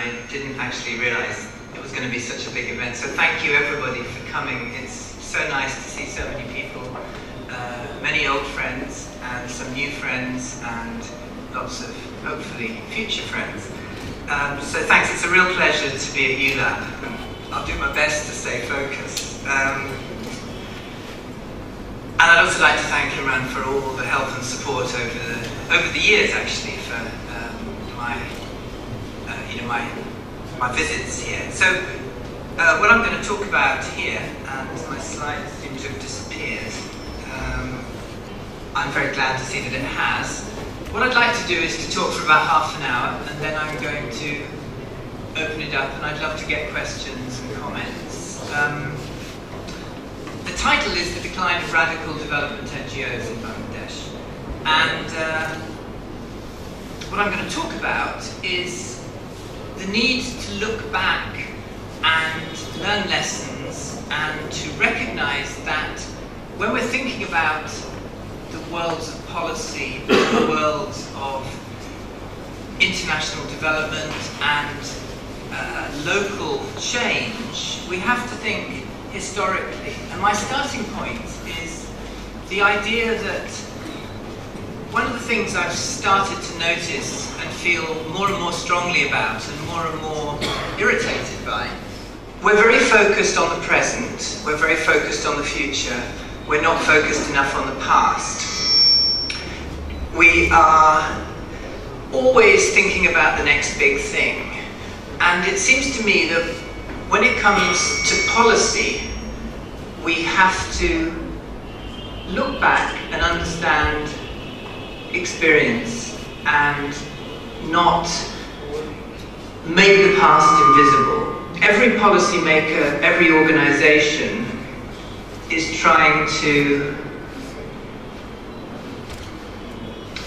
I didn't actually realize it was going to be such a big event. So thank you everybody for coming. It's so nice to see so many people, many old friends and some new friends and lots of, hopefully, future friends. So thanks, it's a real pleasure to be at ULAB. I'll do my best to stay focused. And I'd also like to thank Imran for all the help and support over the years, actually, for my visits here. So what I'm going to talk about here, and my slides seem to have disappeared. I'm very glad to see that it has. What I'd like to do is to talk for about half an hour, and then I'm going to open it up, and I'd love to get questions and comments. The title is The Decline of Radical Development NGOs in Bangladesh. And what I'm going to talk about is the need to look back and learn lessons and to recognize that when we're thinking about the worlds of policy, the worlds of international development and local change, we have to think historically. And my starting point is the idea that one of the things I've started to notice and feel more and more strongly about and more irritated by, we're very focused on the present, we're very focused on the future, we're not focused enough on the past. We are always thinking about the next big thing. And it seems to me that when it comes to policy, we have to look back and understand experience and not make the past invisible. Every policymaker, every organization is trying to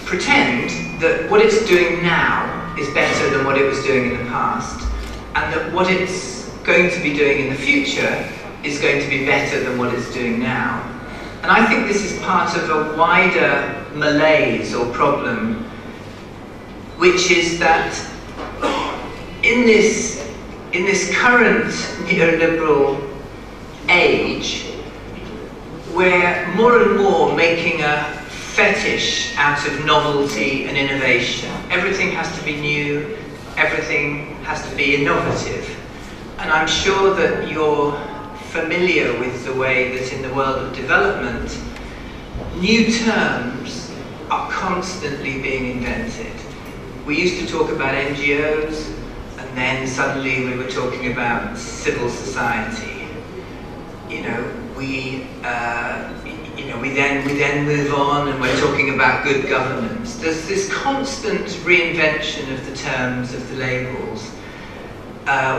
pretend that what it's doing now is better than what it was doing in the past, and that what it's going to be doing in the future is going to be better than what it's doing now. And I think this is part of a wider malaise or problem, which is that in this current neoliberal age, we're more and more making a fetish out of novelty and innovation. Everything has to be new, everything has to be innovative. And I'm sure that you're familiar with the way that in the world of development, new terms are constantly being invented. We used to talk about NGOs, and then suddenly we were talking about civil society. We then move on and we're talking about good governance. There's this constant reinvention of the terms, of the labels.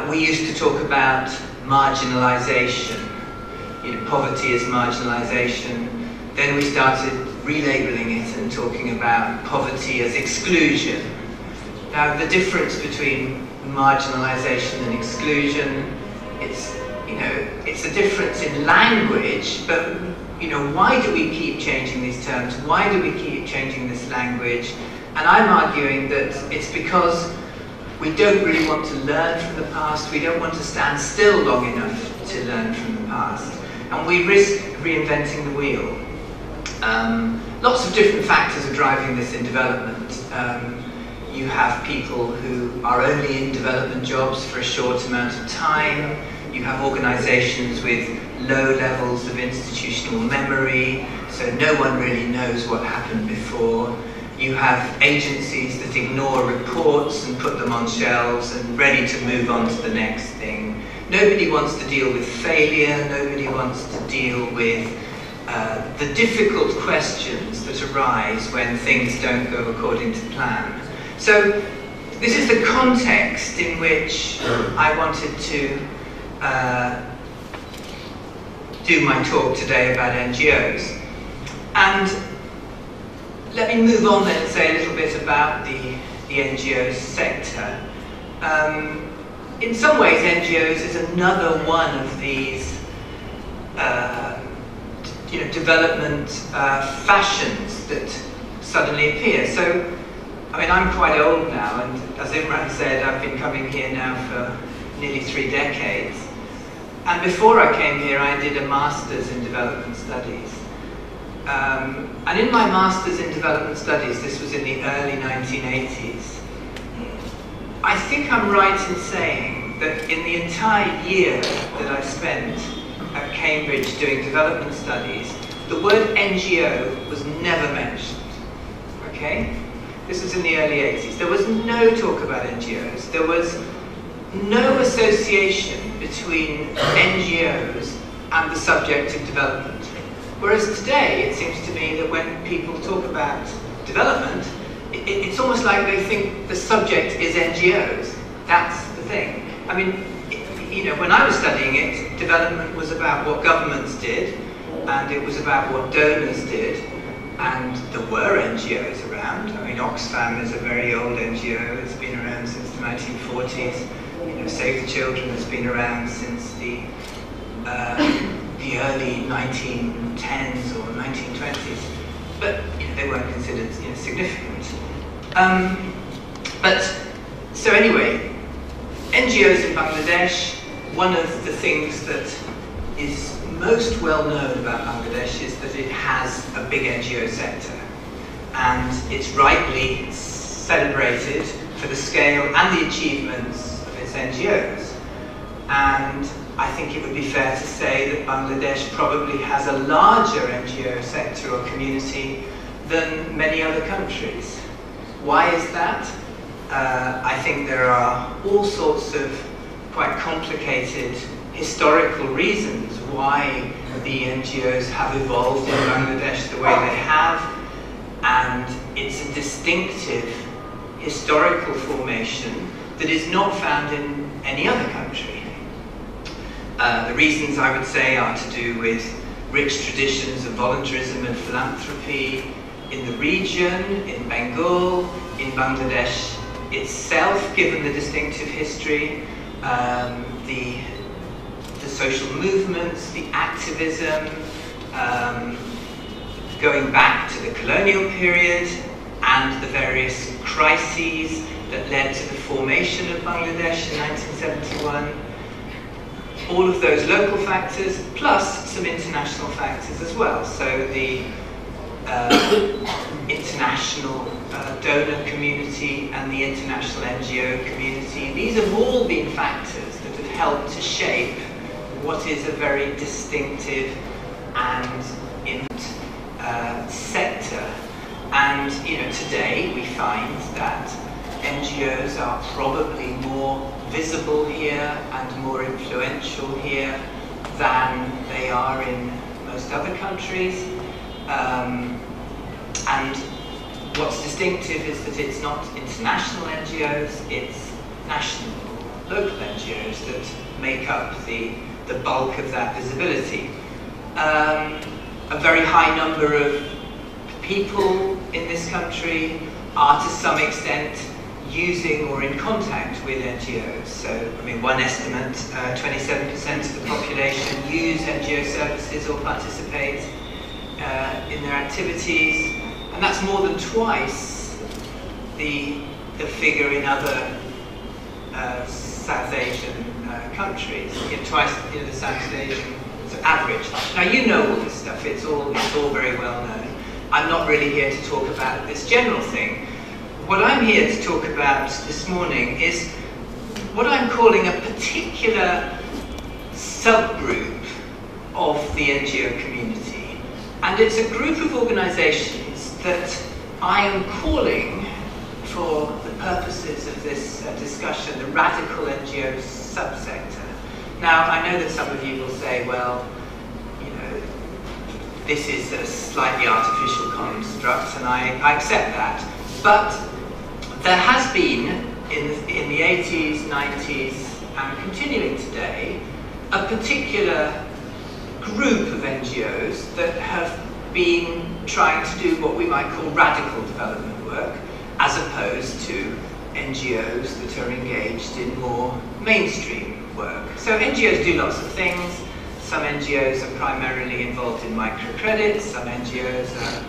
We used to talk about marginalization. Poverty is marginalization. Then we started relabeling it and talking about poverty as exclusion. Now, the difference between marginalization and exclusion, it's a difference in language, but why do we keep changing these terms? Why do we keep changing this language? And I'm arguing that it's because we don't really want to learn from the past. We don't want to stand still long enough to learn from the past. And we risk reinventing the wheel. Lots of different factors are driving this in development. You have people who are only in development jobs for a short amount of time. You have organizations with low levels of institutional memory, so no one really knows what happened before. You have agencies that ignore reports and put them on shelves and ready to move on to the next thing. Nobody wants to deal with failure, nobody wants to deal with the difficult questions that arise when things don't go according to plan. So this is the context in which I wanted to do my talk today about NGOs. And let me move on then and say a little bit about the NGO sector. In some ways, NGOs is another one of these development fashions that suddenly appear. So I mean, I'm quite old now, and as Imran said, I've been coming here now for nearly 3 decades. And before I came here, I did a master's in development studies. And in my master's in development studies, this was in the early 1980s, I think I'm right in saying that in the entire year that I spent at Cambridge doing development studies, the word NGO was never mentioned. Okay? This was in the early 80s. There was no talk about NGOs. There was no association between NGOs and the subject of development. Whereas today, it seems to me that when people talk about development, it's almost like they think the subject is NGOs. That's the thing. I mean, you know, when I was studying it, development was about what governments did, and it was about what donors did, and there were NGOs around. I mean, Oxfam is a very old NGO. It's been around since the 1940s. You know, Save the Children has been around since the early 1910s or 1920s, but you know, they weren't considered, you know, significant. So anyway, NGOs in Bangladesh, one of the things that is most well known about Bangladesh is that it has a big NGO sector, and it's rightly celebrated for the scale and the achievements of its NGOs. And I think it would be fair to say that Bangladesh probably has a larger NGO sector or community than many other countries. Why is that? I think there are all sorts of quite complicated historical reasons why the NGOs have evolved in Bangladesh the way they have, and it's a distinctive historical formation that is not found in any other country. The reasons, I would say, are to do with rich traditions of voluntarism and philanthropy in the region, in Bengal, in Bangladesh itself, given the distinctive history, the social movements, the activism, going back to the colonial period, and the various crises that led to the formation of Bangladesh in 1971. All of those local factors, plus some international factors as well. So the international donor community and the international NGO community, these have all been factors that have helped to shape what is a very distinctive and sector. And you know, today we find that NGOs are probably more visible here and more influential here than they are in most other countries. And what's distinctive is that it's not international NGOs, it's national, local NGOs that make up the bulk of that visibility. A very high number of people in this country are to some extent using or in contact with NGOs. So, I mean, one estimate, 27% of the population use NGO services or participate in their activities, and that's more than twice the figure in other South Asian countries. You know, twice, you know, the South Asian average. Now, you know all this stuff. It's all very well known. I'm not really here to talk about this general thing. What I'm here to talk about this morning is what I'm calling a particular subgroup of the NGO community. And it's a group of organizations that I am calling, for the purposes of this discussion, the radical NGO subsector. Now, I know that some of you will say, well, you know, this is a slightly artificial construct, and I accept that. But there has been, in the 80s, 90s, and continuing today, a particular group of NGOs that have been trying to do what we might call radical development work, as opposed to NGOs that are engaged in more mainstream work. So NGOs do lots of things. Some NGOs are primarily involved in microcredit, some NGOs are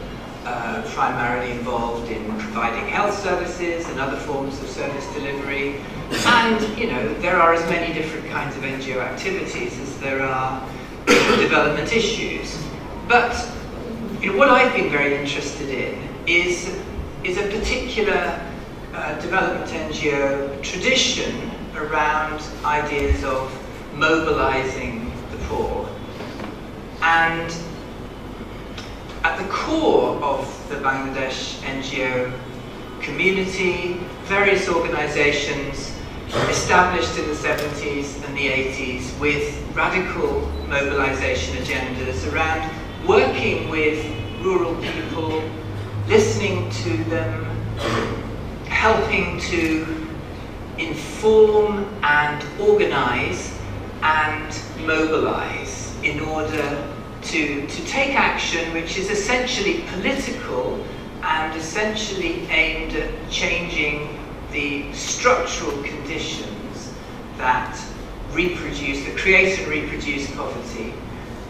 primarily involved in providing health services and other forms of service delivery. And, you know, there are as many different kinds of NGO activities as there are development issues. But, you know, what I've been very interested in is a particular development NGO tradition around ideas of mobilizing the poor. And at the core of the Bangladesh NGO community, various organizations established in the 70s and the 80s with radical mobilization agendas around working with rural people, listening to them, helping to inform and organize and mobilize in order to take action which is essentially political and essentially aimed at changing the structural conditions that create and reproduce poverty,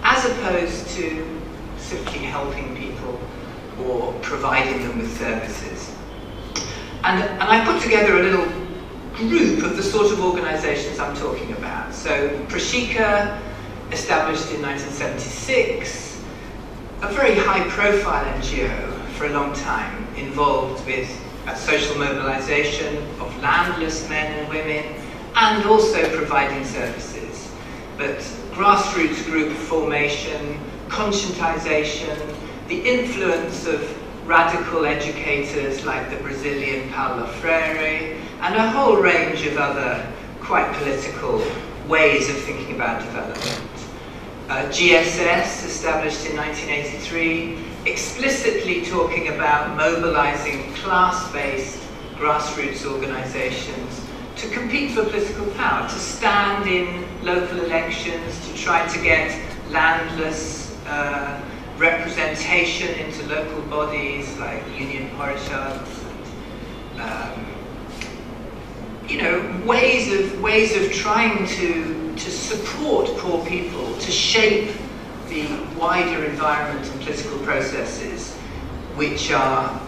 as opposed to simply helping people or providing them with services. And I put together a little group of the sort of organizations I'm talking about. So Prashika, established in 1976, a very high-profile NGO for a long time, involved with social mobilization of landless men and women, and also providing services. But grassroots group formation, conscientization, the influence of radical educators like the Brazilian Paulo Freire, and a whole range of other quite political ways of thinking about development. GSS, established in 1983, explicitly talking about mobilizing class-based grassroots organizations to compete for political power, to stand in local elections, to try to get landless representation into local bodies like union parishads, you know, ways of trying to support poor people, to shape the wider environment and political processes which are,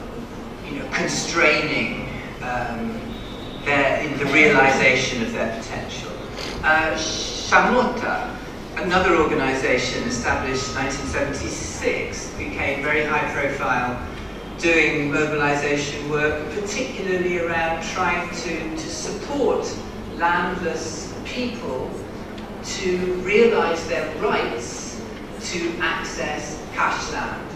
you know, constraining the realization of their potential. Shamota, another organization established in 1976, became very high profile, doing mobilization work, particularly around trying to support landless people to realize their rights to access cash land.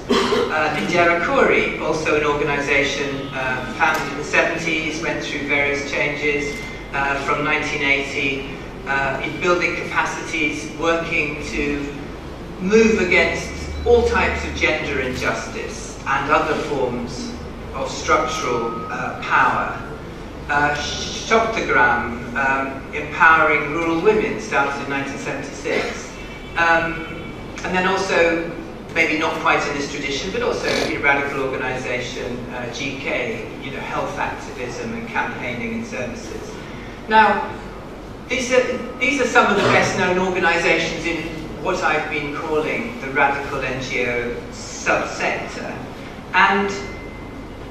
Ninjarakuri, also an organization founded in the 70s, went through various changes from 1980 in building capacities, working to move against all types of gender injustice and other forms of structural power. Shoptagram, empowering rural women, started in 1976. And then also, maybe not quite in this tradition, but also a radical organization, GK, you know, health activism and campaigning and services. Now, these are some of the best known organizations in what I've been calling the radical NGO subsector. And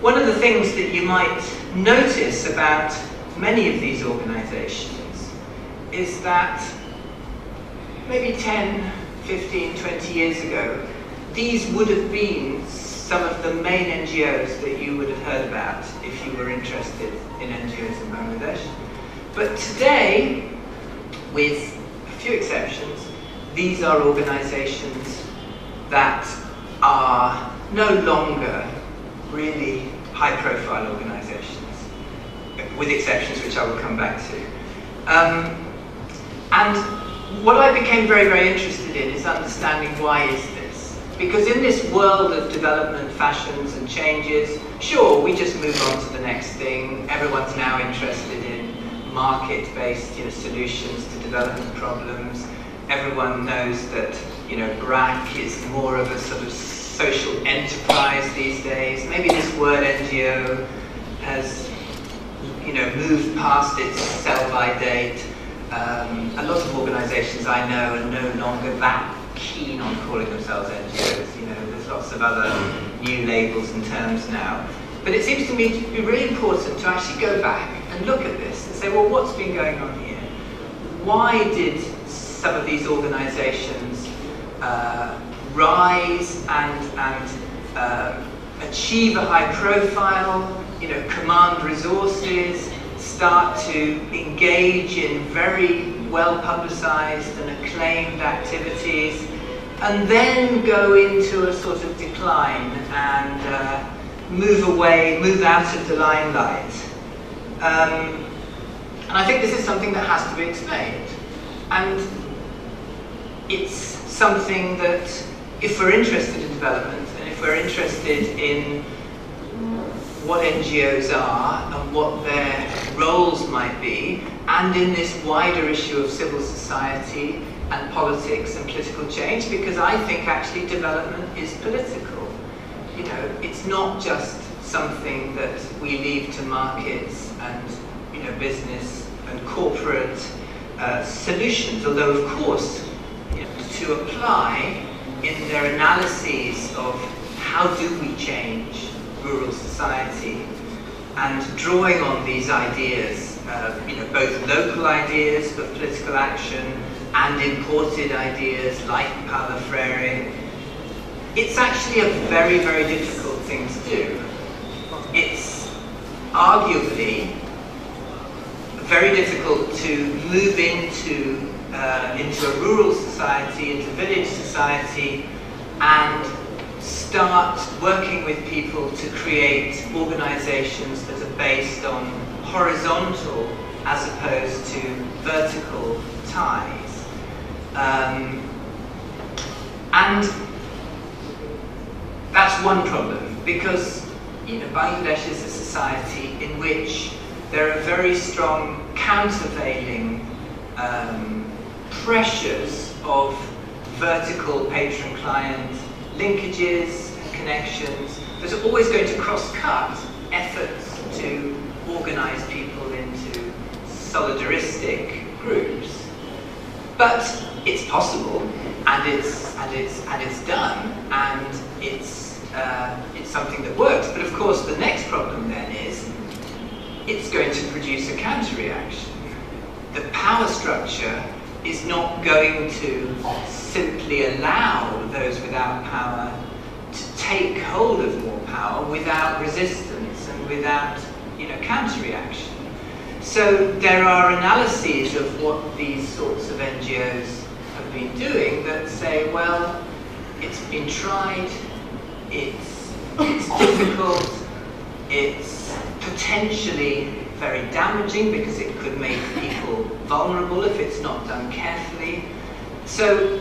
one of the things that you might notice about many of these organizations is that maybe 10, 15, 20 years ago, these would have been some of the main NGOs that you would have heard about if you were interested in NGOs in Bangladesh. But today, with a few exceptions, these are organizations that are no longer really high-profile organizations, with exceptions which I will come back to. And what I became very, very interested in is understanding why is this? Because in this world of development, fashions and changes, sure, we just move on to the next thing. Everyone's now interested in market-based, you know, solutions to development problems. Everyone knows that, you know, BRAC is more of a sort of social enterprise these days. Maybe this word NGO has, you know, moved past its sell-by date. A lot of organizations I know are no longer that keen on calling themselves NGOs. You know, there's lots of other new labels and terms now. But it seems to me to be really important to actually go back and look at this and say, well, what's been going on here? Why did some of these organisations rise and achieve a high profile, you know, command resources, start to engage in very well publicised and acclaimed activities, and then go into a sort of decline and move out of the limelight. And I think this is something that has to be explained. And it's something that, if we're interested in development, and if we're interested in what NGOs are and what their roles might be, and in this wider issue of civil society and politics and political change, because I think actually development is political. You know, it's not just something that we leave to markets and, you know, business and corporate solutions, although of course, you know, to apply in their analyses of how do we change rural society, and drawing on these ideas, you know, both local ideas of political action and imported ideas like Paulo Freire. It's actually a very, very difficult thing to do. It's arguably very difficult to move into a rural society, into village society, and start working with people to create organisations that are based on horizontal as opposed to vertical ties. And that's one problem, because, you know, Bangladesh is a society in which there are very strong countervailing pressures of vertical patron-client linkages and connections that are always going to cross-cut efforts to organise people into solidaristic groups. But it's possible, and it's done, and it's something that works. But of course, the next problem then is it's going to produce a counter-reaction. The power structure is not going to simply allow those without power to take hold of more power without resistance and without, you know, counter-reaction. So there are analyses of what these sorts of NGOs have been doing that say, well, it's been tried, it's difficult, it's potentially very damaging because it could make people vulnerable if it's not done carefully. So,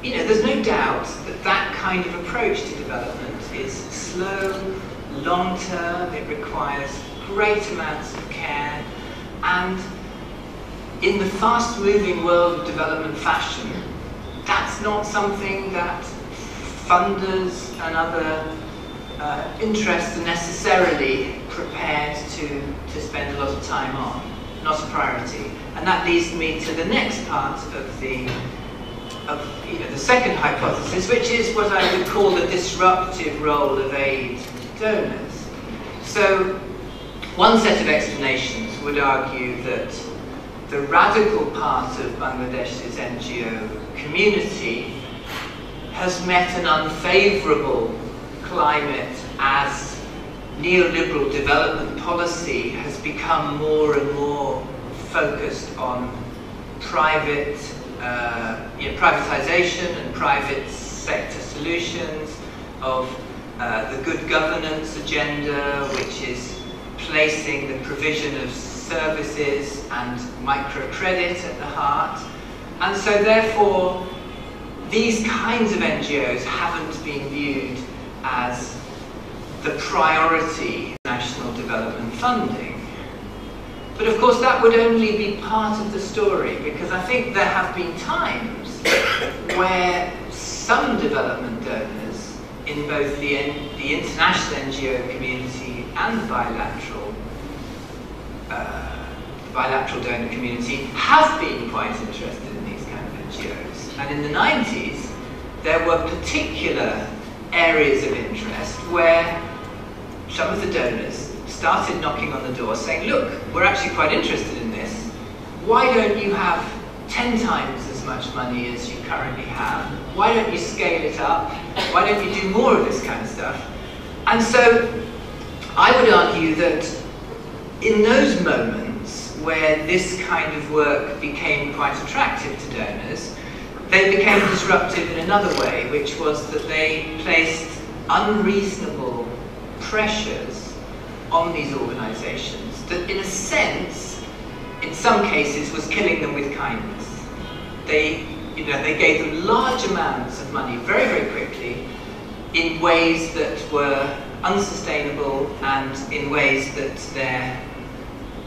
you know, there's no doubt that that kind of approach to development is slow, long-term, it requires great amounts of care, and in the fast-moving world of development fashion, that's not something that funders and other interests are necessarily prepared to spend a lot of time on, not a priority. And that leads me to the next part of the second hypothesis, which is what I would call the disruptive role of aid donors. So one set of explanations would argue that the radical part of Bangladesh's NGO community has met an unfavorable climate as neoliberal development policy has become more and more focused on private privatization and private sector solutions, of the good governance agenda, which is placing the provision of services and microcredit at the heart. And so therefore, these kinds of NGOs haven't been viewed as the priority in national development funding. But of course that would only be part of the story, because I think there have been times where some development donors in both the international NGO community and the bilateral donor community have been quite interested in these kind of NGOs. And in the 90s, there were particular areas of interest where some of the donors started knocking on the door saying, look, we're actually quite interested in this. Why don't you have 10 times as much money as you currently have? Why don't you scale it up? Why don't you do more of this kind of stuff? And so I would argue that in those moments where this kind of work became quite attractive to donors, they became disruptive in another way, which was that they placed unreasonable pressures on these organizations that, in a sense, in some cases, was killing them with kindness. They gave them large amounts of money very, very quickly in ways that were unsustainable and in ways that their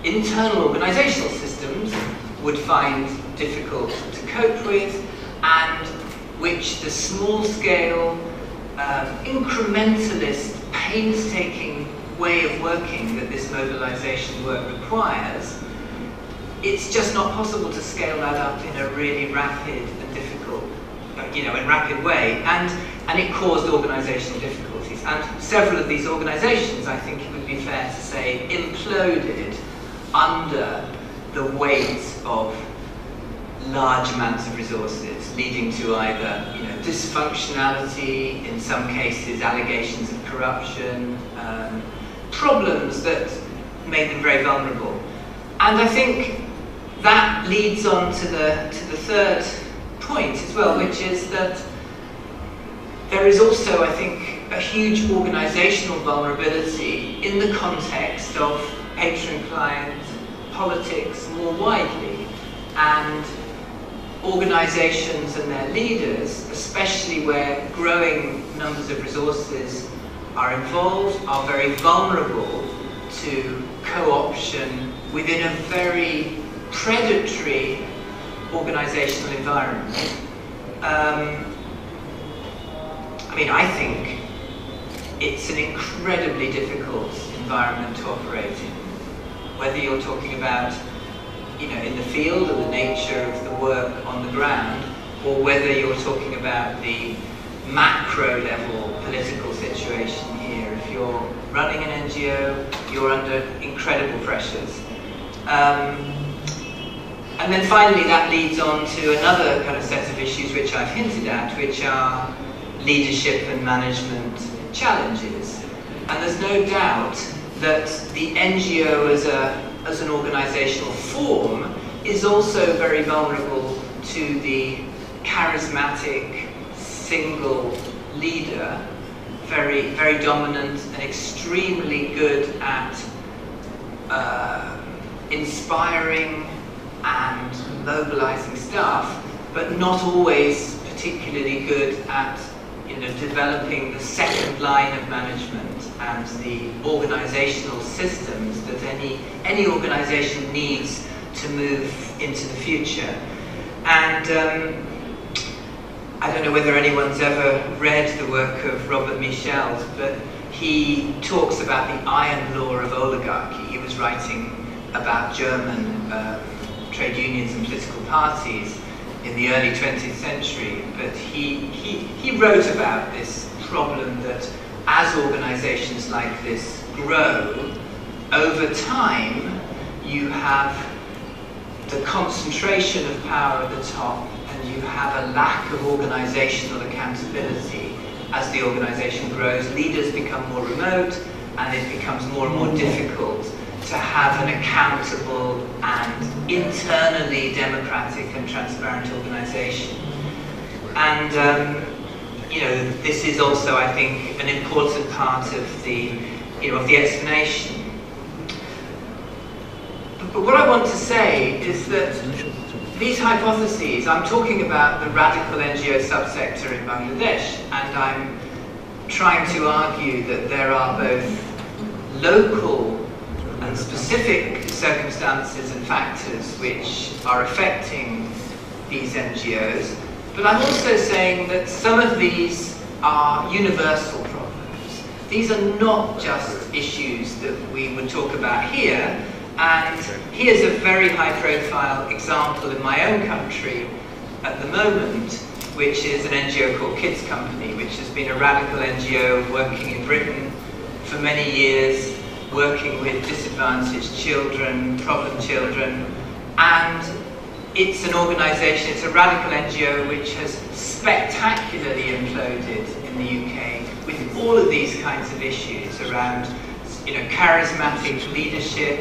internal organizational systems would find difficult to cope with, and which the small-scale, incrementalist, painstaking way of working that this mobilization work requires, it's just not possible to scale that up in a really rapid and difficult, in rapid way, and it caused organizational difficulties. And several of these organizations, I think it would be fair to say, imploded under the weight of large amounts of resources, leading to either dysfunctionality, in some cases allegations of corruption, problems that made them very vulnerable. And I think that leads on to the third point as well, which is that there is also, I think, a huge organizational vulnerability in the context of patron-client politics more widely. And organizations and their leaders, especially where growing numbers of resources are involved, are very vulnerable to co-option within a very predatory organizational environment. I think it's an incredibly difficult environment to operate in, whether you're talking about in the field or the nature of the work on the ground, or whether you're talking about the macro level political situation here. If you're running an NGO, you're under incredible pressures. And then finally that leads on to another kind of set of issues which I've hinted at, which are leadership and management challenges. And there's no doubt that the NGO as an organizational form is also very vulnerable to the charismatic single leader, very, very dominant and extremely good at inspiring and mobilizing staff, but not always particularly good at developing the second line of management and the organizational systems that any organization needs to move into the future. And I don't know whether anyone's ever read the work of Robert Michels, but he talks about the iron law of oligarchy. He was writing about German trade unions and political parties in the early 20th century, but he wrote about this problem that as organizations like this grow, over time you have the concentration of power at the top, and you have a lack of organizational accountability. As the organization grows, leaders become more remote, and it becomes more and more difficult to have an accountable and internally democratic and transparent organization. And this is also, I think, an important part of the explanation. But what I want to say is that these hypotheses, I'm talking about the radical NGO subsector in Bangladesh, and I'm trying to argue that there are both local and specific circumstances and factors which are affecting these NGOs, but I'm also saying that some of these are universal problems. These are not just issues that we would talk about here, and here's a very high-profile example in my own country at the moment, which is an NGO called Kids Company, which has been a radical NGO working in Britain for many years, working with disadvantaged children, problem children, and it's an organisation, it's a radical NGO which has spectacularly imploded in the UK with all of these kinds of issues around, charismatic leadership,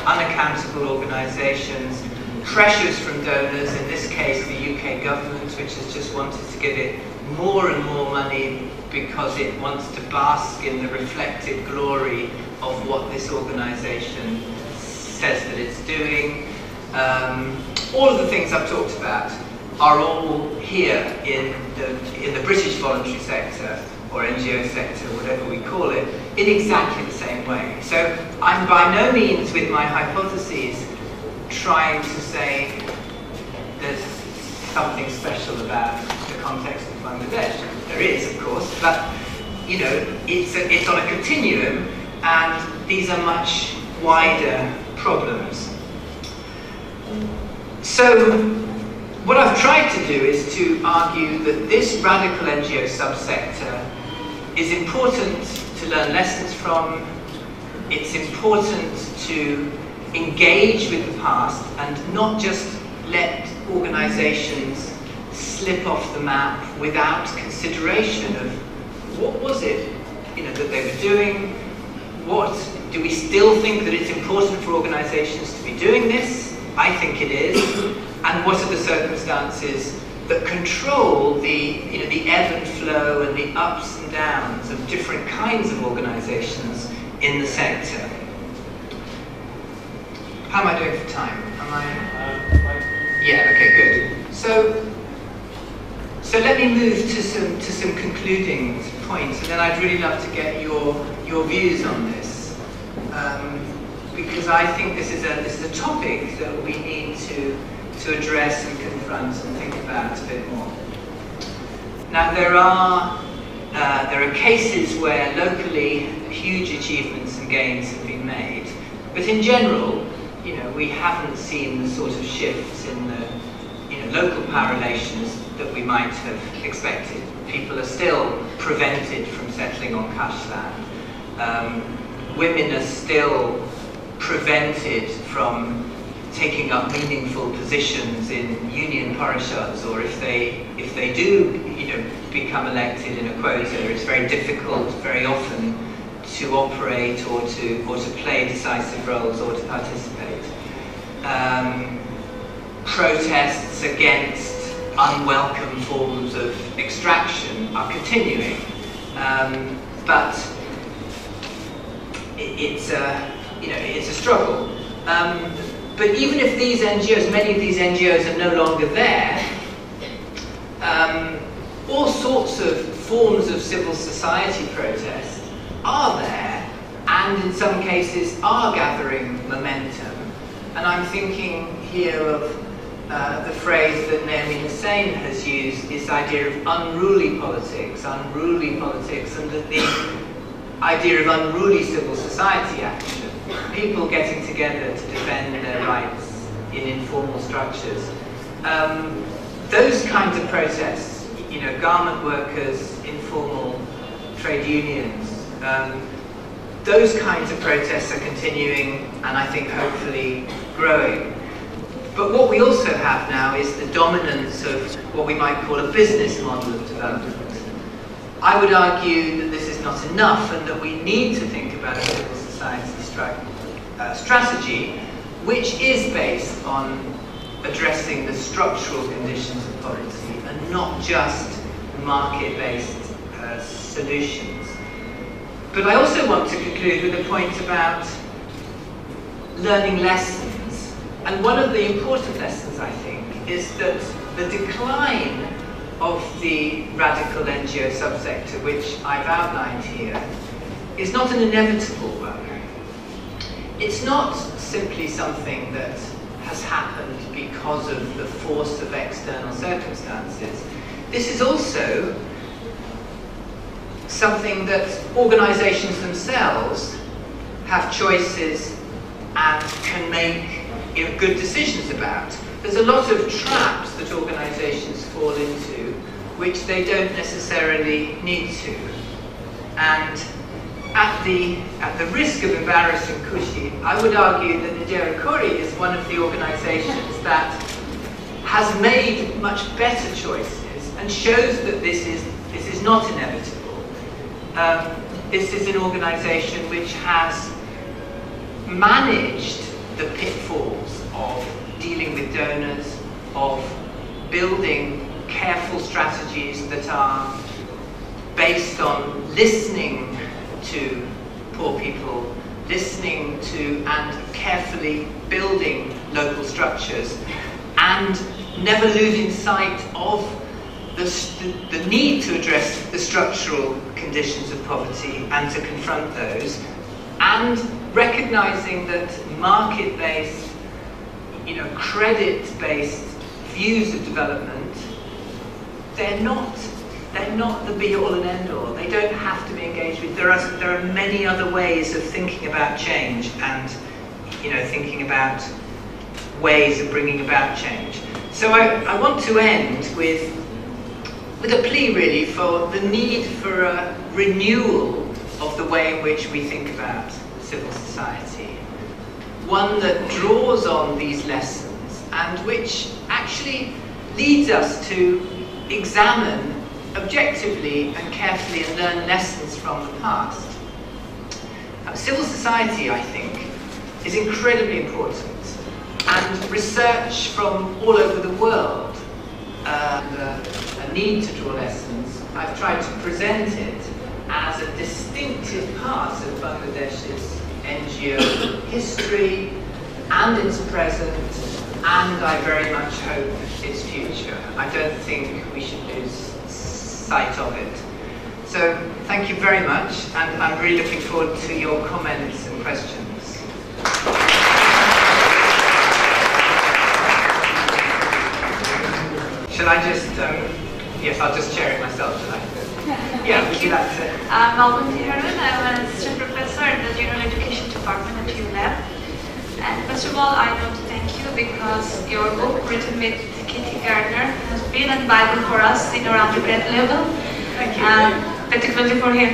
unaccountable organisations, pressures from donors, in this case the UK government, which has just wanted to give it more and more money because it wants to bask in the reflected glory of what this organisation says that it's doing. All of the things I've talked about are all here in the British voluntary sector, or NGO sector, whatever we call it, in exactly the same way. So I'm by no means, with my hypotheses, trying to say there's something special about the context of Bangladesh. There is, of course, but it's on a continuum, and these are much wider problems. So what I've tried to do is to argue that this radical NGO subsector is important to learn lessons from. It's important to engage with the past and not just let organisations slip off the map without consideration of what was it that they were doing. What do we still think that it's important for organisations to be doing this? I think it is. And what are the circumstances that control the ebb and flow and the ups and downs of different kinds of organisations in the sector? How am I doing for time? Yeah, okay, good. So let me move to some concluding points, and then I'd really love to get your views on this, because I think this is a topic that we need to address and confront and think about a bit more. Now there are cases where locally huge achievements and gains have been made, but in general, we haven't seen the sort of shifts in the local power relations that we might have expected. People are still prevented from settling on cash land. Women are still prevented from taking up meaningful positions in union parishads, or if they do become elected in a quota, it's very difficult very often to operate or to play decisive roles or to participate. Protests against unwelcome forms of extraction are continuing, but it's a struggle. But even if these NGOs, many of these NGOs are no longer there, all sorts of forms of civil society protest are there, and in some cases are gathering momentum. And I'm thinking here of the phrase that Naomi Hussain has used, this idea of unruly politics, and the idea of unruly civil society action, people getting together to defend their rights in informal structures. Those kinds of protests, garment workers, informal trade unions, those kinds of protests are continuing, and I think hopefully growing. But what we also have now is the dominance of what we might call a business model of development. I would argue that this is not enough, and that we need to think about a civil society strategy which is based on addressing the structural conditions of poverty and not just market-based solutions. But I also want to conclude with a point about learning lessons. And one of the important lessons, I think, is that the decline of the radical NGO subsector, which I've outlined here, is not an inevitable one. It's not simply something that has happened because of the force of external circumstances. This is also something that organisations themselves have choices and can make good decisions about. There's a lot of traps that organisations fall into which they don't necessarily need to. And at the risk of embarrassing Kushi, I would argue that the Nderekori is one of the organizations that has made much better choices and shows that this is not inevitable. This is an organization which has managed the pitfalls of dealing with donors, of building careful strategies that are based on listening to poor people, listening to and carefully building local structures, and never losing sight of the need to address the structural conditions of poverty and to confront those, and recognizing that market-based, credit-based views of development, they're not the be-all and end-all. They don't have to be engaged with. There are many other ways of thinking about change and, thinking about ways of bringing about change. So I want to end with a plea, really, for the need for a renewal of the way in which we think about civil society. One that draws on these lessons and which actually leads us to examine objectively and carefully and learn lessons from the past. Civil society, I think, is incredibly important, and research from all over the world, a need to draw lessons. I've tried to present it as a distinctive part of Bangladesh's NGO history and its present, and I very much hope its future. I don't think we should lose sight of it. So thank you very much, and I'm really looking forward to your comments and questions. Shall I just, yes, I'll just share it myself, shall I? Yeah, would you like to? I'm Malvin Harun. I'm an assistant professor in the General Education Department at ULab. And first of all, I want to thank you because your book, written with Katie Gardner, has been a Bible for us in our undergrad level. Thank you. Particularly for him.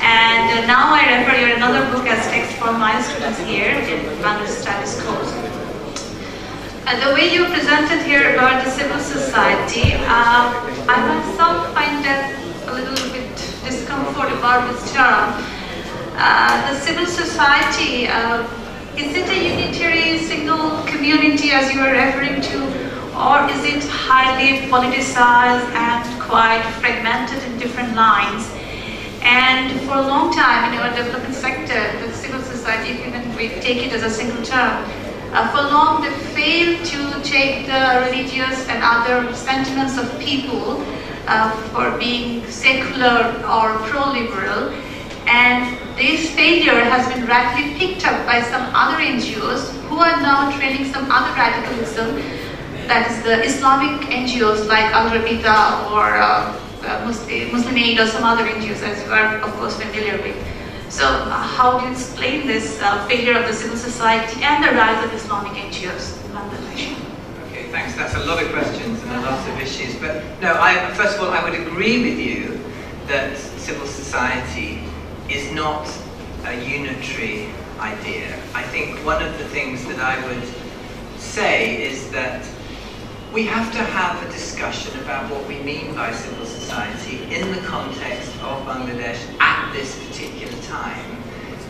And now I refer you another book as text for my students here in Bangladesh Studies course. The way you presented here about the civil society, I myself find that a little bit discomfort about this term. The civil society, is it a unitary single community as you are referring to, or is it highly politicized and quite fragmented in different lines? And for a long time in our development sector, the civil society, even we take it as a single term, for long they failed to take the religious and other sentiments of people for being secular or pro-liberal, and this failure has been rapidly picked up by some other NGOs who are now training some other radicalism, that is the Islamic NGOs like Al-Rabita or Muslim Aid or some other NGOs, as you are of course familiar with. So how do you explain this failure of the civil society and the rise of Islamic NGOs in Bangladesh? Okay, thanks. That's a lot of questions and a lot of issues. But no, first of all, I would agree with you that civil society is not a unitary idea. I think one of the things that I would say is that we have to have a discussion about what we mean by civil society in the context of Bangladesh at this particular time,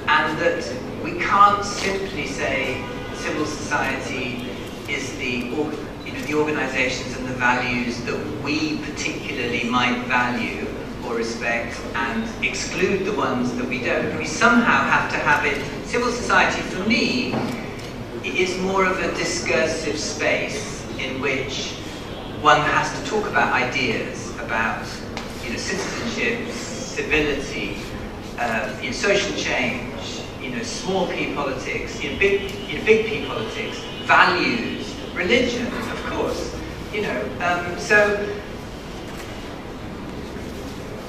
and that we can't simply say civil society is the organizations and the values that we particularly might value or respect and exclude the ones that we don't. We somehow have to have it. Civil society, for me, is more of a discursive space in which one has to talk about ideas, about citizenship, civility, social change, small p politics, big p politics, values, religion, of course. So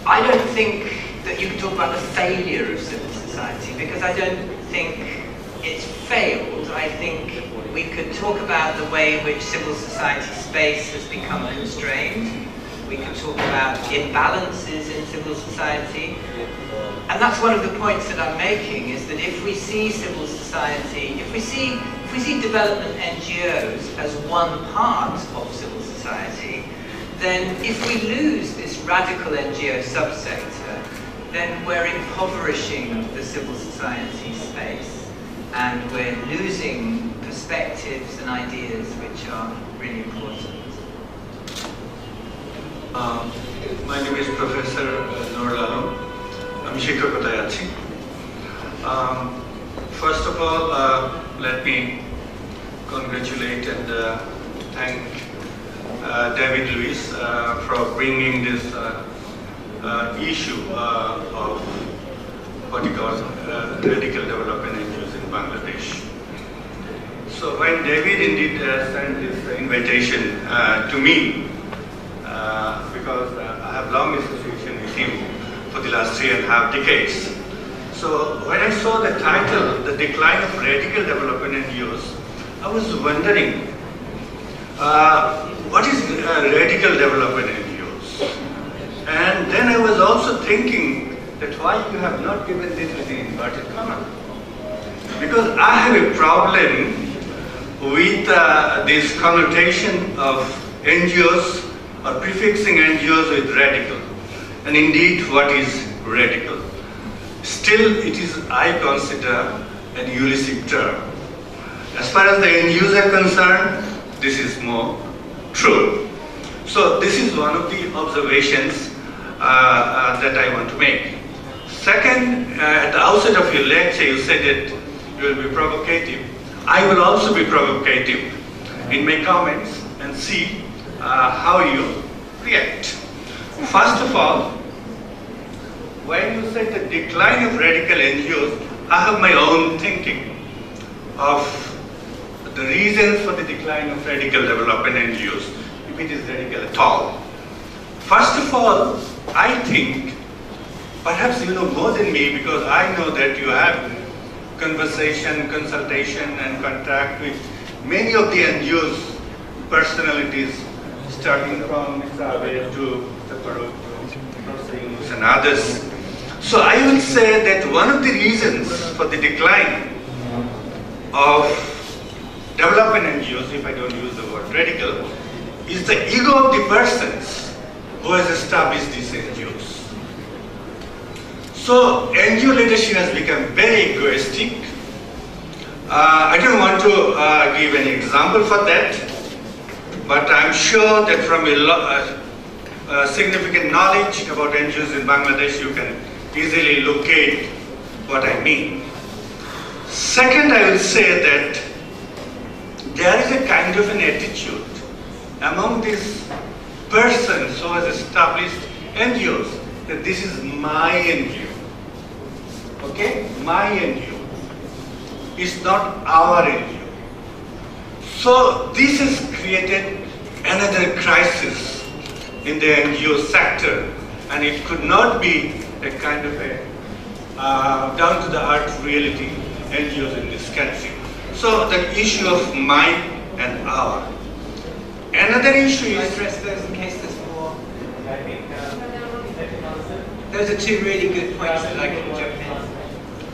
I don't think that you can talk about the failure of civil society, because I don't think it's failed. I think we could talk about the way in which civil society space has become constrained, we can talk about imbalances in civil society. And that's one of the points that I'm making, is that if we see civil society, if we see development NGOs as one part of civil society, then if we lose this radical NGO subsector, then we're impoverishing the civil society space, and we're losing perspectives and ideas which are really important. My name is Professor Nurul Alam. I'm শিক্ষকতায় আছি. First of all, let me congratulate and thank David Lewis for bringing this issue of what he calls radical development NGOs in Bangladesh. So when David indeed sent this invitation to me, because I have long association with him for the last 3.5 decades. So when I saw the title, The Decline of Radical Development NGOs, I was wondering, what is radical development NGOs? And then I was also thinking that why you have not given this with the inverted comma. Because I have a problem with this connotation of NGOs or prefixing NGOs with radical. And indeed, what is radical? Still, it is, I consider, an elusive term. As far as the NGOs are concerned, this is more true. So this is one of the observations that I want to make. Second, at the outset of your lecture, you said that you will be provocative. I will also be provocative in my comments and see how you react. First of all, when you said the decline of radical NGOs, I have my own thinking of the reasons for the decline of radical development NGOs, if it is radical at all. First of all, I think, perhaps you know more than me, because I know that you have conversation, consultation and contact with many of the NGOs personalities, starting from Mr. to the Farouk and others. So I will say that one of the reasons for the decline of development NGOs, if I don't use the word radical, is the ego of the persons who has established these NGOs. So NGO leadership has become very egoistic. I don't want to give any example for that, but I'm sure that from a significant knowledge about NGOs in Bangladesh, you can easily locate what I mean. Second, I will say that there is a kind of an attitude among these persons who has established NGOs that this is my NGO. Okay? My NGO. It's not our NGO. So this has created another crisis in the NGO sector, and it could not be a kind of a down to the earth reality NGOs in this country. So the issue of mine and our. Another issue is... address those in case there's more. I think those are two really good points that I can jump in.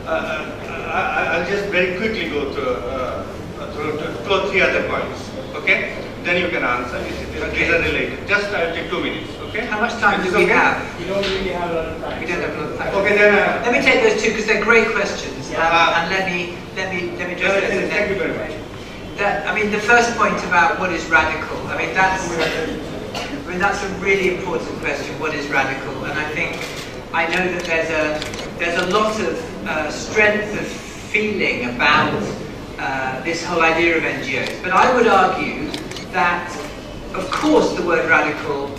I'll just very quickly go through 2 or 3 other points. Okay? Then you can answer. These are related. Just I'll take 2 minutes. Okay? How much time do we have? You don't really have a lot of time. We don't have a lot of time. Okay, then. Let me take those two because they're great questions. And let me address those. Thank you very much. I mean, the first point about what is radical. I mean, that's a really important question. What is radical? And I think I know that there's a lot of strength of feeling about this whole idea of NGOs. But I would argue that, of course, the word radical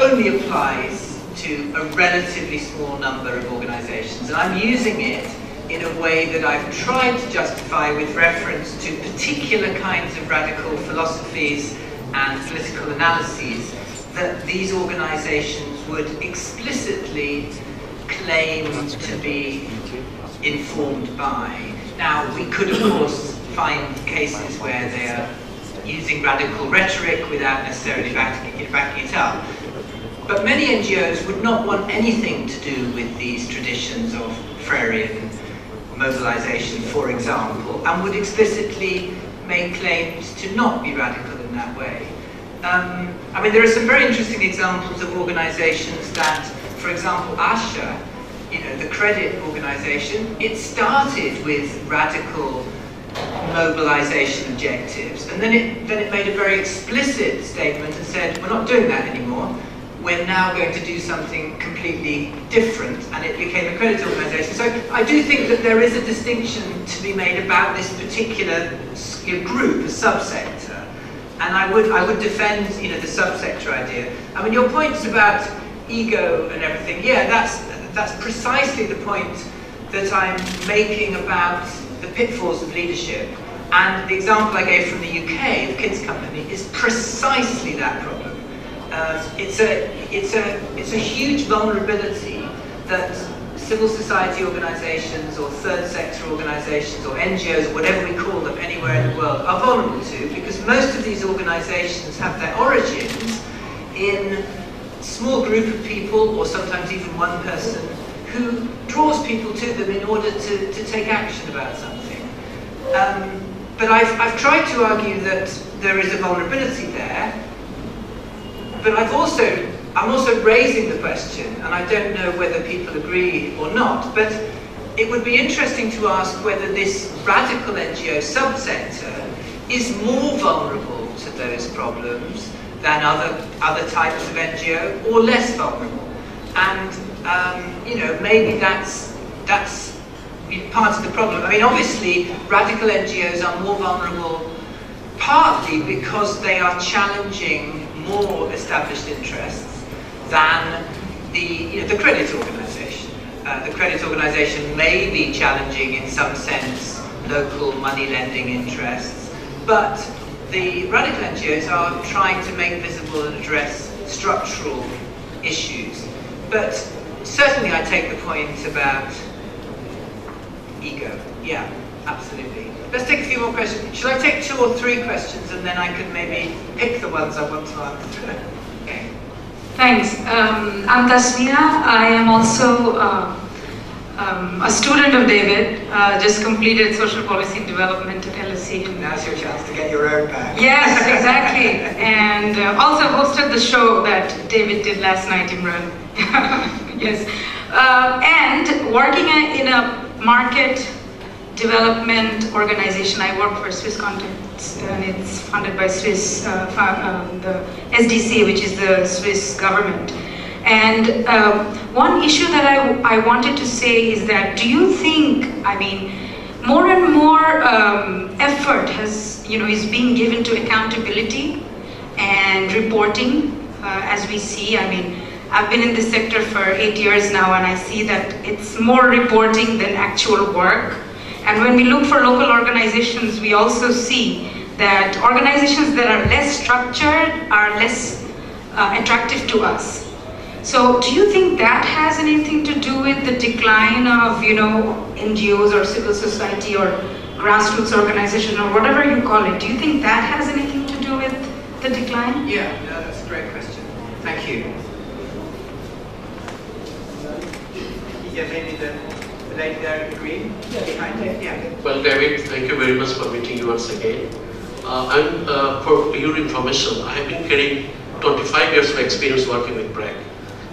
only applies to a relatively small number of organizations. And I'm using it in a way that I've tried to justify with reference to particular kinds of radical philosophies and political analyses that these organizations would explicitly claim to be informed by. Now, we could, of course, find cases where they are using radical rhetoric without necessarily backing it up. But many NGOs would not want anything to do with these traditions of Freirean mobilization, for example, and would explicitly make claims to not be radical in that way. I mean, there are some very interesting examples of organizations that, for example, ASHA, the credit organization, it started with radical mobilization objectives, and then it made a very explicit statement and said, we're not doing that anymore, we're now going to do something completely different, and it became a credit organization. So I do think that there is a distinction to be made about this particular group, a subsector, and I would defend the subsector idea. I mean, your points about ego and everything, yeah, that's precisely the point that I'm making about the pitfalls of leadership. And the example I gave from the UK, the Kids Company, is precisely that problem. It's a huge vulnerability that civil society organizations or third sector organizations or NGOs, or whatever we call them anywhere in the world, are vulnerable to, because most of these organizations have their origins in a small group of people, or sometimes even one person, who draws people to them in order to take action about something. But I've tried to argue that there is a vulnerability there, but I'm also raising the question, and I don't know whether people agree or not, but it would be interesting to ask whether this radical NGO subsector is more vulnerable to those problems than other types of NGO, or less vulnerable. And maybe that's part of the problem. I mean, obviously, radical NGOs are more vulnerable partly because they are challenging more established interests than the credit organisation. The credit organisation may be challenging, in some sense, local money lending interests, but the radical NGOs are trying to make visible and address structural issues. But certainly I take the point about ego. Yeah, absolutely. Let's take a few more questions. Shall I take 2 or 3 questions and then I can maybe pick the ones I want to answer? Okay. Thanks. I'm Tasmina. I am also a student of David. Just completed social policy development at LSE. Now's your chance to get your own back. Yes, exactly. And also hosted the show that David did last night, Imran. Yes. And working in a market development organization. I work for Swiss Contacts, and it's funded by Swiss, the SDC, which is the Swiss government. And one issue that I wanted to say is that, do you think, I mean, more and more effort is being given to accountability and reporting, as we see. I mean, I've been in this sector for 8 years now, and I see that it's more reporting than actual work. And when we look for local organizations, we also see that organizations that are less structured are less attractive to us. So do you think that has anything to do with the decline of, NGOs or civil society or grassroots organization or whatever you call it? Do you think that has anything to do with the decline? Yeah, no, that's a great question. Thank you. Yeah, maybe the lady there in green, behind it. Yeah. Well, David, thank you very much for meeting you once again. For your information, I have been carrying 25 years of experience working with BRAC,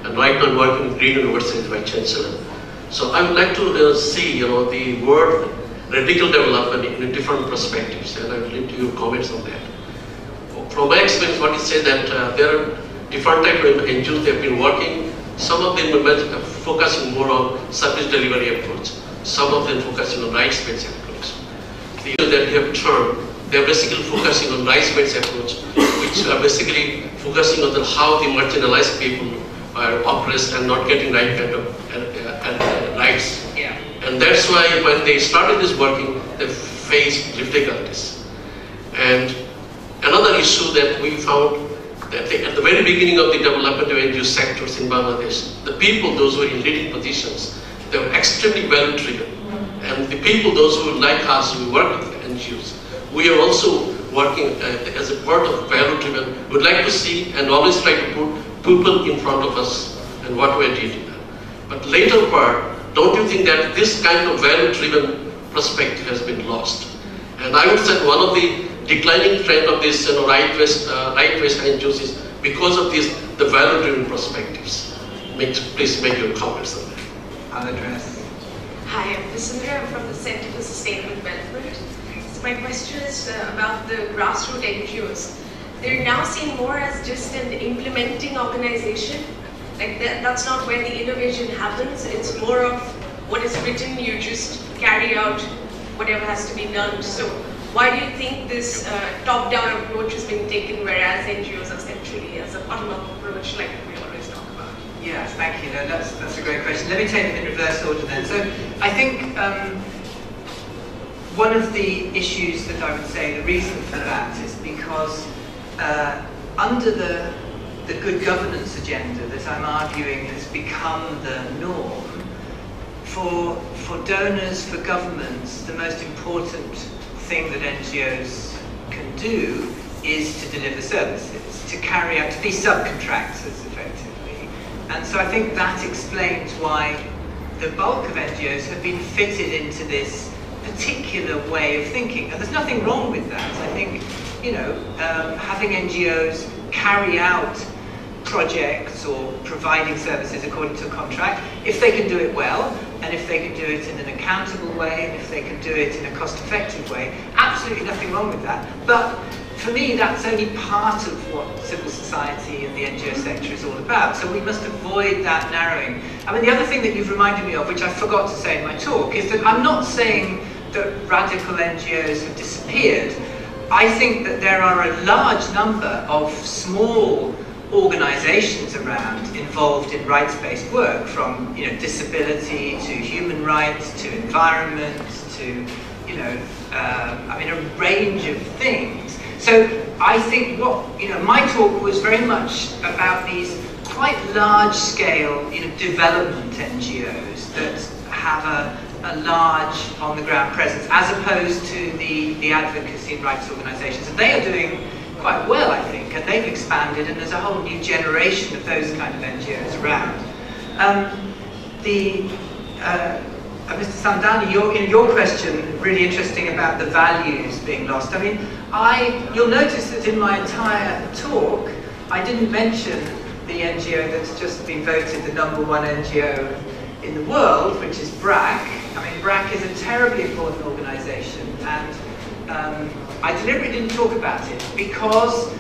and right now I'm working with Green University as Vice Chancellor. So I would like to see, the word radical development in different perspectives, and I will leave to your comments on that. From my experience, what is said that there are different types of NGOs that have been working. Some of them are focusing more on service delivery approach. Some of them focusing on rights-based approach. The issue that we have turned, they are basically focusing on rights-based approach, which are basically focusing on how the marginalized people are oppressed and not getting right kind of rights. Yeah. And that's why when they started this working, they faced difficulties. And another issue that we found, that at the very beginning of the development of NGO sectors in Bangladesh, the people, those who are in leading positions, they were extremely value-driven. And the people, those who like us, who work with NGOs, we are also working as a part of value-driven. We'd like to see and always try to put people in front of us and what we're dealing with. But later part, don't you think that this kind of value-driven perspective has been lost? And I would say one of the declining trend of this right-west NGOs is because of this, the value-driven perspectives. Please make your comments on that. I'll address. Hi, I'm Vasundhara. I'm from the Center for Sustainable Development. So my question is about the grassroots NGOs. They're now seen more as just an implementing organization. Like that's not where the innovation happens. It's more of what is written, you just carry out whatever has to be done. So why do you think this top-down approach has been taken, whereas NGOs are essentially as a bottom-up approach like we always talk about? Yes, thank you. No, that's a great question. Let me take them in reverse order then. So I think one of the issues that I would say, the reason for that is because under the good governance agenda that I'm arguing has become the norm, for donors, for governments, the most important thing that NGOs can do is to deliver services, to carry out, to be subcontractors effectively. And so I think that explains why the bulk of NGOs have been fitted into this particular way of thinking. And there's nothing wrong with that. I think, you know, having NGOs carry out projects or providing services according to a contract, if they can do it well, and if they can do it in an accountable way, and if they can do it in a cost-effective way, absolutely nothing wrong with that. But for me, that's only part of what civil society and the NGO sector is all about. So we must avoid that narrowing. I mean, the other thing that you've reminded me of, which I forgot to say in my talk, is that I'm not saying that radical NGOs have disappeared. I think that there are a large number of small organisations around involved in rights-based work, from disability to human rights to environment to I mean a range of things. So I think what my talk was very much about these quite large-scale development NGOs that have a large on-the-ground presence, as opposed to the advocacy and rights organisations, and they are doing quite well, I think, and they've expanded, and there's a whole new generation of those kind of NGOs around. Mr. Sandani, your question, really interesting about the values being lost. I mean, you'll notice that in my entire talk, I didn't mention the NGO that's just been voted the #1 NGO in the world, which is BRAC. I mean, BRAC is a terribly important organisation, and I deliberately didn't talk about it because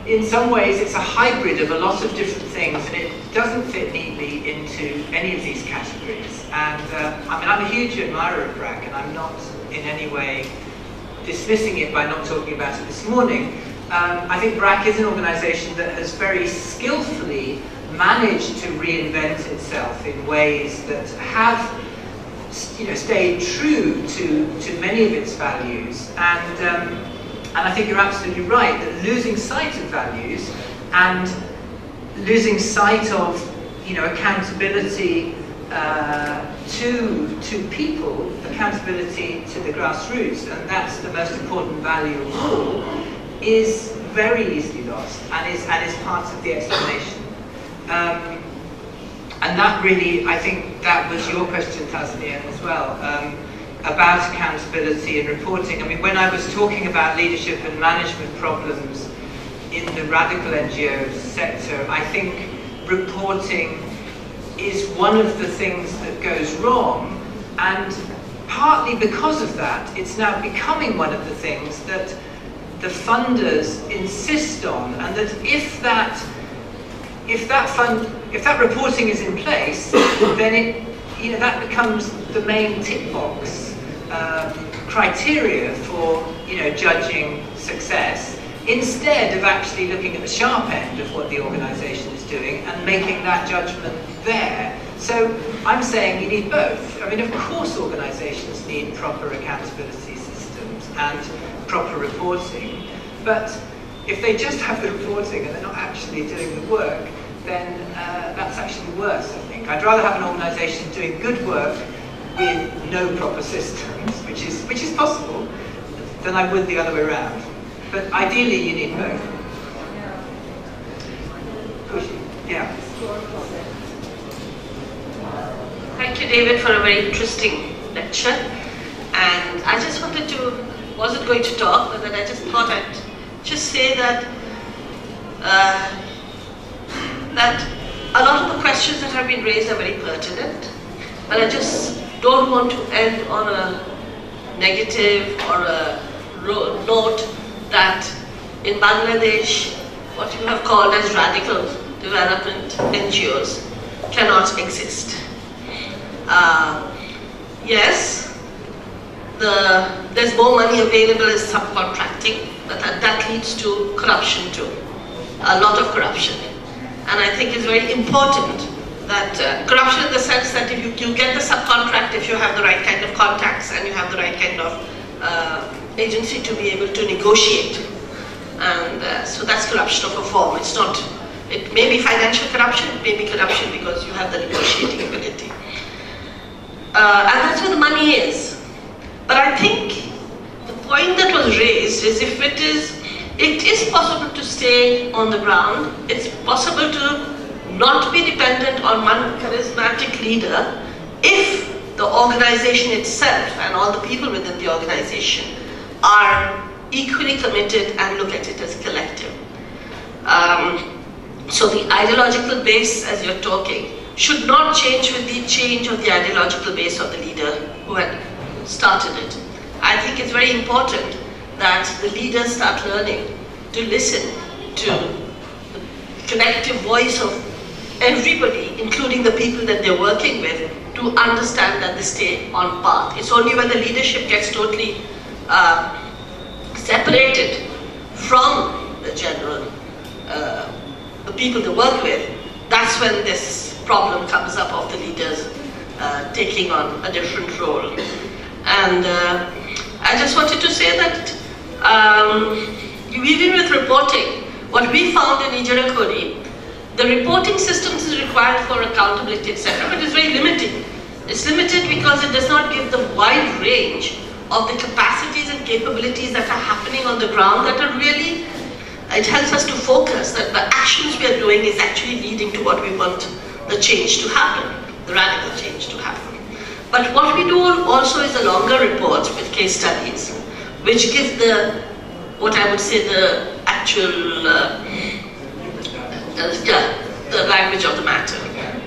in some ways it's a hybrid of a lot of different things, and it doesn't fit neatly into any of these categories. And I mean, I'm a huge admirer of BRAC, and I'm not in any way dismissing it by not talking about it this morning. I think BRAC is an organisation that has very skillfully managed to reinvent itself in ways that have stayed true to many of its values, and I think you're absolutely right that losing sight of values and losing sight of accountability to people, accountability to the grassroots, and that's the most important value of all, is very easily lost and is part of the explanation. And that really, I think that was your question, Tasnia, as well, about accountability and reporting. I mean, when I was talking about leadership and management problems in the radical NGO sector, I think reporting is one of the things that goes wrong, and partly because of that, it's now becoming one of the things that the funders insist on, and that if that reporting is in place, then that becomes the main tick box criteria for judging success, instead of actually looking at the sharp end of what the organisation is doing and making that judgment there. So I'm saying you need both. I mean, of course organisations need proper accountability systems and proper reporting, but if they just have the reporting and they're not actually doing the work, then that's actually worse, I think. I'd rather have an organisation doing good work with no proper systems, which is possible, than I would the other way around. But ideally, you need both. Kushi. Yeah. Thank you, David, for a very interesting lecture. And I just wasn't going to talk, but then I just thought I'd just say that that a lot of the questions that have been raised are very pertinent, but I just don't want to end on a negative or a note that in Bangladesh, what you have called as radical development NGOs cannot exist. Yes, there's more money available as subcontracting, but that leads to corruption too, a lot of corruption. And I think it's very important that corruption in the sense that if you get the subcontract, if you have the right kind of contacts and you have the right kind of agency to be able to negotiate. And so that's corruption of a form. It may be financial corruption, it may be corruption because you have the negotiating ability. And that's where the money is. But I think the point that was raised is it is possible to stay on the ground. It's possible to not be dependent on one charismatic leader if the organization itself and all the people within the organization are equally committed and look at it as collective. So the ideological base, as you're talking, should not change with the change of the ideological base of the leader who had started it. I think it's very important that the leaders start learning to listen to the collective voice of everybody, including the people that they're working with, to understand that they stay on path. It's only when the leadership gets totally separated from the general, the people they work with, that's when this problem comes up of the leaders taking on a different role. And I just wanted to say that even with reporting, what we found in Ijarakuri, the reporting systems is required for accountability, etc., but it's very limited. It's limited because it does not give the wide range of the capacities and capabilities that are happening on the ground that are really, it helps us to focus that the actions we are doing is actually leading to what we want the change to happen, the radical change to happen. But what we do also is a longer report with case studies, which give the, what I would say, the actual, the language of the matter.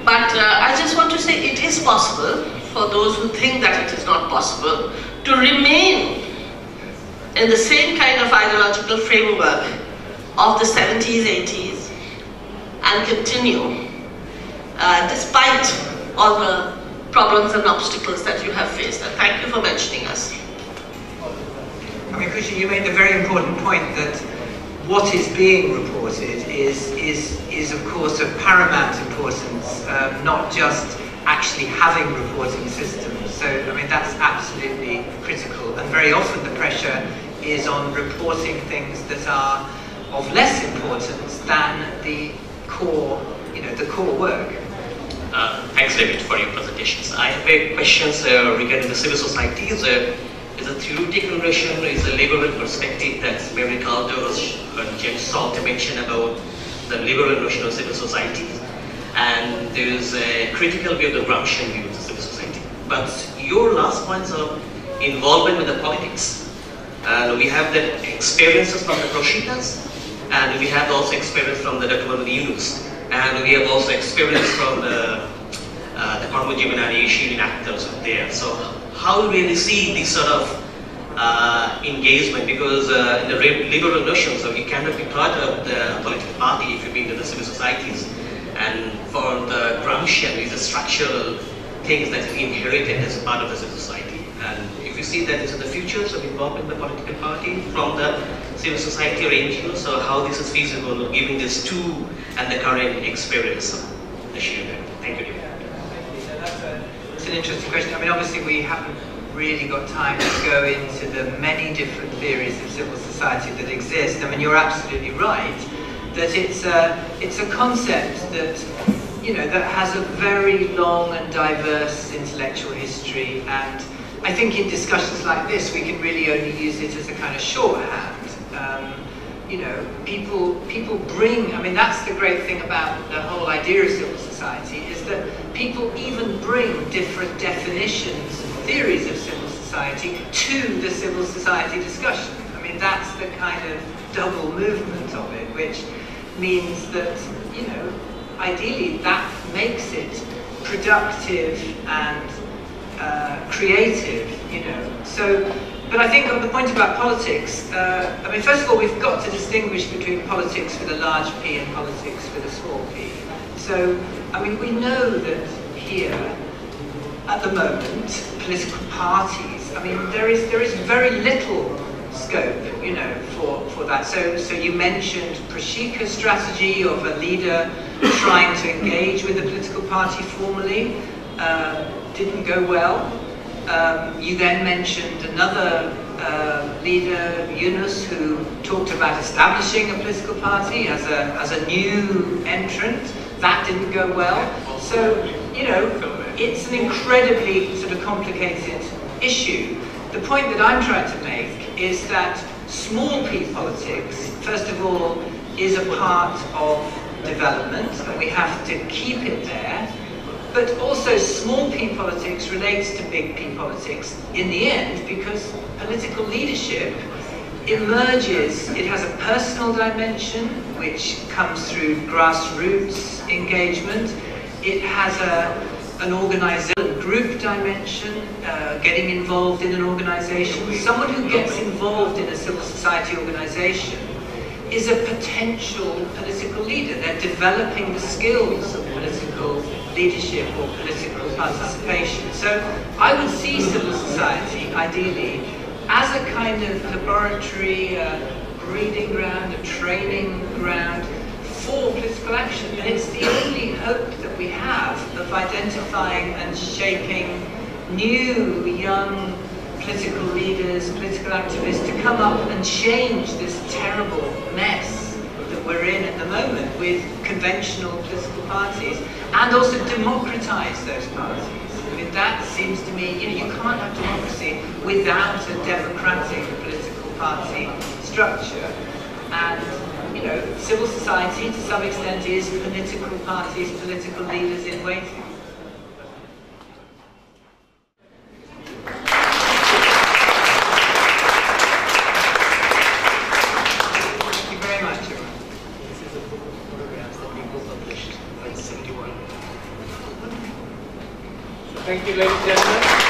But I just want to say it is possible for those who think that it is not possible to remain in the same kind of ideological framework of the 70s, 80s and continue despite all the problems and obstacles that you have faced. And thank you for mentioning us. I mean, Kushi, you made the very important point that what is being reported is of course of paramount importance, not just actually having reporting systems. So, I mean, that's absolutely critical. And very often the pressure is on reporting things that are of less importance than the core, the core work. Thanks, David, for your presentations. I have a question regarding the civil society. Is a theoretical notion, is a liberal perspective that Mary Calder's and James Salt mentioned about the liberal notion of civil society. And there is a critical view of the Gramscian view of the civil society. But your last points of involvement with the politics. And we have the experiences from the Proshitas, and we have also experience from the Dr. Yunus. And we have also experience from the Karmajivanani Shirin actors there. So how do we really see this sort of engagement? Because in the liberal notions, you cannot be part of the political party if you belong to the civil societies. And for the Gramscian, these are structural things that is inherited as part of the civil society. And if you see that this is the future, so involvement in the political party from the civil society or NGOs, so how this is feasible, given this two and the current experience. Thank you. It's an interesting question. I mean, obviously we haven't really got time to go into the many different theories of civil society that exist. I mean, you're absolutely right that it's a concept that that has a very long and diverse intellectual history, and I think in discussions like this we can really only use it as a kind of shorthand. people bring, I mean, that's the great thing about the whole idea of civil society, is that people even bring different definitions and theories of civil society to the civil society discussion. I mean, that's the kind of double movement of it, which means that, ideally that makes it productive and creative, So, but I think on the point about politics, I mean, first of all, we've got to distinguish between politics with a large P and politics with a small p. So, I mean, we know that here, at the moment, political parties, I mean, there is very little scope, for that. So you mentioned Prashika's strategy of a leader trying to engage with a political party formally. Didn't go well. You then mentioned another leader, Yunus, who talked about establishing a political party as a new entrant. That didn't go well. So, it's an incredibly sort of complicated issue. The point that I'm trying to make is that small p politics, first of all, is a part of development, and we have to keep it there. But also small p politics relates to big P politics in the end, because political leadership emerges, it has a personal dimension which comes through grassroots engagement. It has an organization, group dimension, getting involved in an organization. Someone who gets involved in a civil society organization is a potential political leader. They're developing the skills of political leadership or political participation. So I would see civil society, ideally, as a kind of laboratory, breeding ground, a training ground for political action. And it's the only hope that we have of identifying and shaping new, young political leaders, political activists to come up and change this terrible mess that we're in at the moment with conventional political parties, and also democratize those parties. I mean, that seems to me, you can't have democracy without a democratic political party structure. And, civil society to some extent is political parties, political leaders in waiting. Thank you, ladies and gentlemen.